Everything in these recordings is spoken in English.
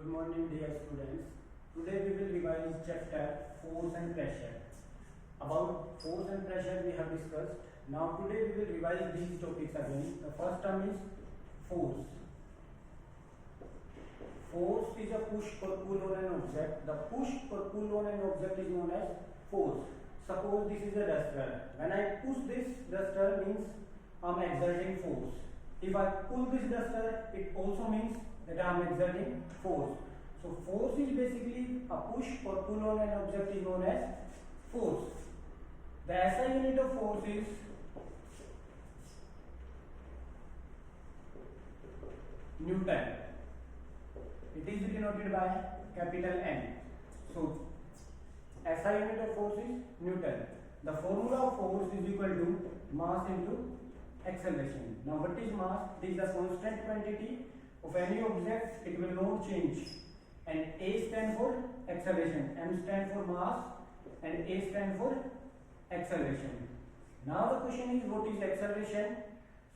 Good morning, dear students. Today we will revise chapter force and pressure. About force and pressure we have discussed. Now today we will revise these topics again. The first term is force. Force is a push or pull on an object. The push or pull on an object is known as force. Suppose this is a duster. When I push this duster means I am exerting force. If I pull this duster, it also means that I am exerting force. So force is basically a push or pull on an object is known as force. The SI unit of force is Newton. It is denoted by capital N. So SI unit of force is Newton. The formula of force is equal to mass into acceleration. Now what is mass? It is the constant quantity of any object. It will not change. And A stand for acceleration, M stand for mass, and A stand for acceleration. Now the question is, what is acceleration?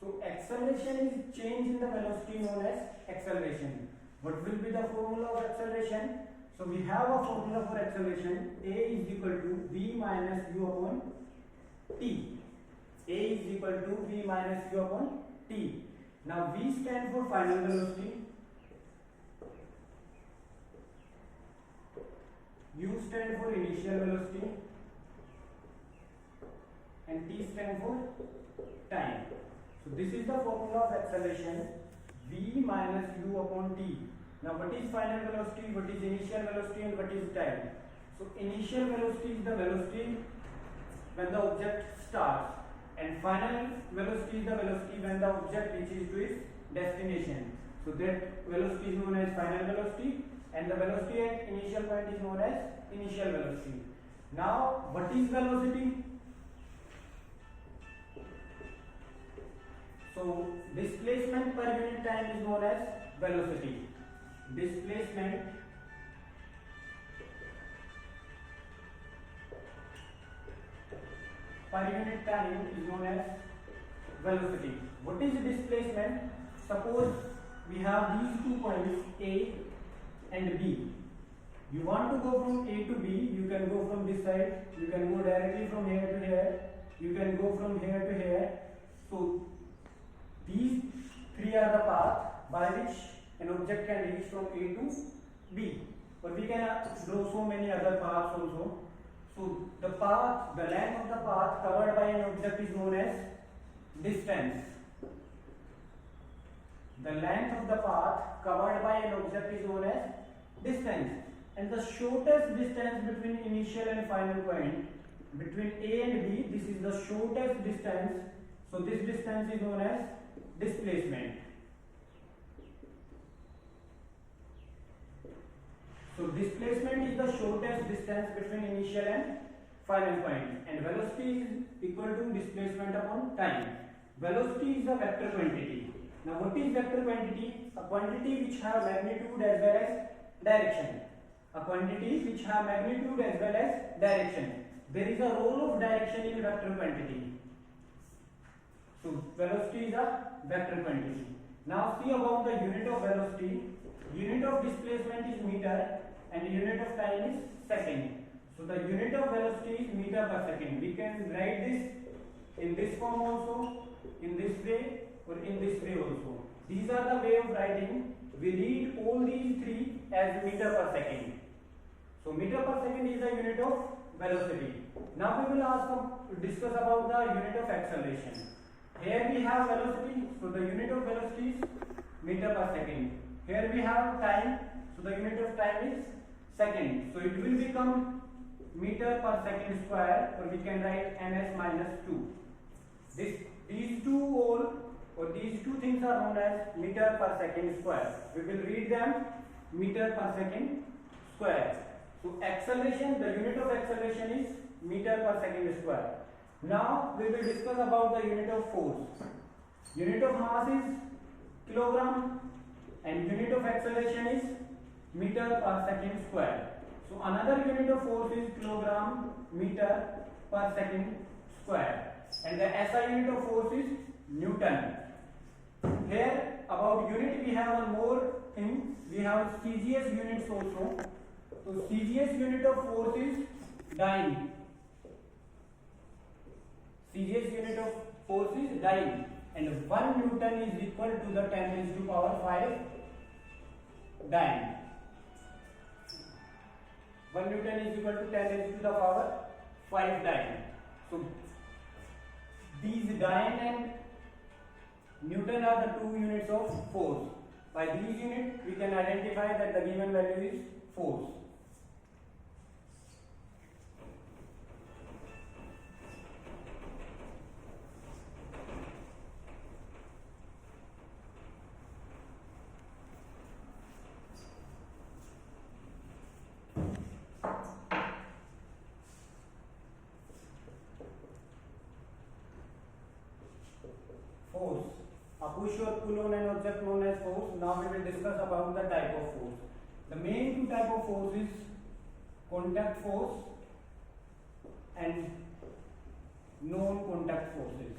So acceleration is change in the velocity known as acceleration. What will be the formula of acceleration? So we have a formula for acceleration. A is equal to V minus U upon T. A is equal to V minus U upon T. Now V stand for final velocity, U stand for initial velocity, and T stand for time. So this is the formula of acceleration, V minus U upon T. Now what is final velocity, what is initial velocity, and what is time? So initial velocity is the velocity when the object starts, and final velocity is the velocity when the object reaches to its destination. So that velocity is known as final velocity, and the velocity at initial point is known as initial velocity. Now what is velocity? So displacement per unit time is known as velocity. Displacement per unit time is known as velocity. What is displacement? Suppose we have these 2 points A and B. You want to go from A to B, you can go from this side, you can go directly from here to here, you can go from here to here. So these three are the path by which an object can reach from A to B. But we can draw so many other paths also. So the path, the length of the path covered by an object is known as distance. The length of the path covered by an object is known as distance. And the shortest distance between initial and final point, between A and B, this is the shortest distance. So this distance is known as displacement. So displacement is the shortest distance between initial and final point, and velocity is equal to displacement upon time. Velocity is a vector quantity. Now what is vector quantity? A quantity which have magnitude as well as direction. A quantity which have magnitude as well as direction. There is a role of direction in vector quantity. So velocity is a vector quantity. Now see about the unit of velocity. Unit of displacement is meter and unit of time is second. So the unit of velocity is meter per second. We can write this in this form also, in this way, or in this way also. These are the way of writing. We read all these three as meter per second. So meter per second is the unit of velocity. Now we will discuss about the unit of acceleration. Here we have velocity, so the unit of velocity is meter per second. Here we have time, so the unit of time is second. So it will become meter per second square, or we can write ms minus 2. These two things are known as meter per second square. We will read them meter per second square. So acceleration, the unit of acceleration is meter per second square. Now we will discuss about the unit of force. Unit of mass is kilogram, and unit of acceleration is meter per second square. So another unit of force is kilogram meter per second square, and the SI unit of force is Newton. Here about unit we have one more thing. We have CGS units also. So CGS unit of force is dyne. CGS unit of force is dyne, and 1 Newton is equal to the 10 raised to power 5 dyne. 1 Newton is equal to 10 raised to the power 5 dyne. So these dyne and Newton are the two units of force. By these units we can identify that the given value is force. Force. A push or pull on an object known as force. Now we will discuss about the type of force. The main two type of force is contact force and non-contact forces.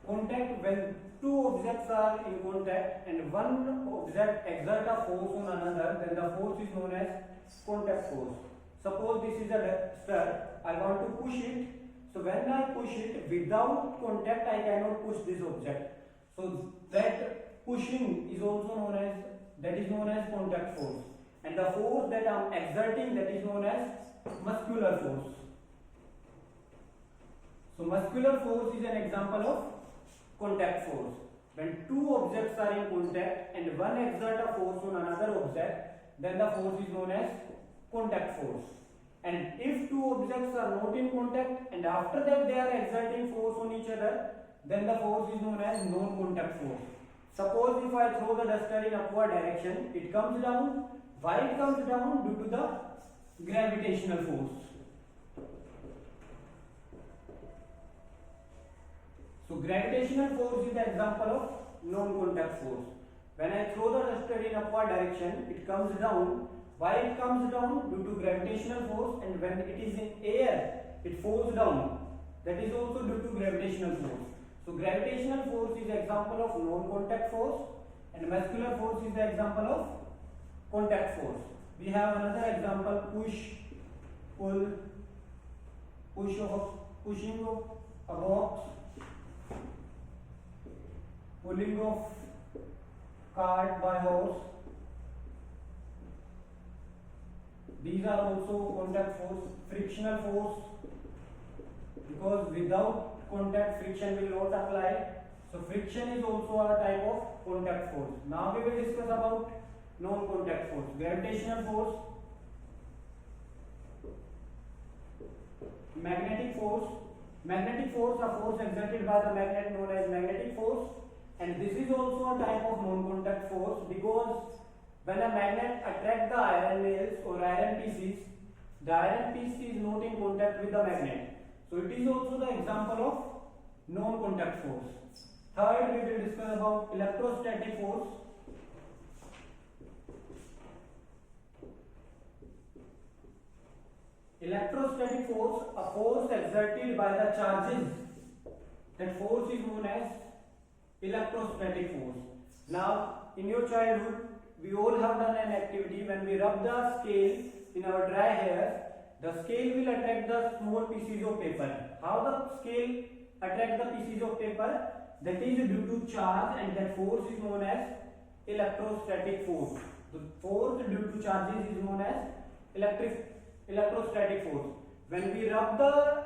Contact, when two objects are in contact and one object exert a force on another, then the force is known as contact force. Suppose this is a stud, I want to push it. So when I push it without contact, I cannot push this object. So that pushing is also known as contact force. And the force that I am exerting, that is known as muscular force. So muscular force is an example of contact force. When two objects are in contact and one exerts a force on another object, then the force is known as contact force. And if two objects are not in contact and after that they are exerting force on each other, then the force is known as non-contact force. Suppose if I throw the duster in upward direction, it comes down. Why it comes down? Due to the gravitational force. So gravitational force is the example of non-contact force. When I throw the duster in upward direction, it comes down. Why it comes down? Due to gravitational force, and when it is in air, it falls down. That is also due to gravitational force. So gravitational force is the example of non-contact force, and muscular force is the example of contact force. We have another example: push, pull, pushing of a box, pulling of cart by horse. These are also contact force. Frictional force, because without contact friction will not apply. So friction is also a type of contact force. Now we will discuss about non-contact force. Gravitational force, magnetic force. Magnetic force, a force exerted by the magnet known as magnetic force, and this is also a type of non-contact force, because when a magnet attracts the iron nails or iron pieces, the iron piece is not in contact with the magnet. So it is also the example of non-contact force. Third, we will discuss about electrostatic force. Electrostatic force, a force exerted by the charges. That force is known as electrostatic force. Now, in your childhood, we all have done an activity when we rub the scale in our dry hair. The scale will attract the small pieces of paper. How the scale attracts the pieces of paper? That is due to charge, and that force is known as electrostatic force. The force due to charges is known as electrostatic force. When we rub the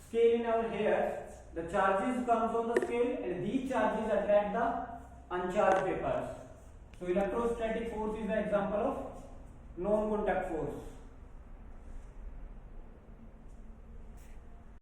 scale in our hair, the charges comes on the scale and these charges attract the uncharged papers. So electrostatic force is the example of non-contact force.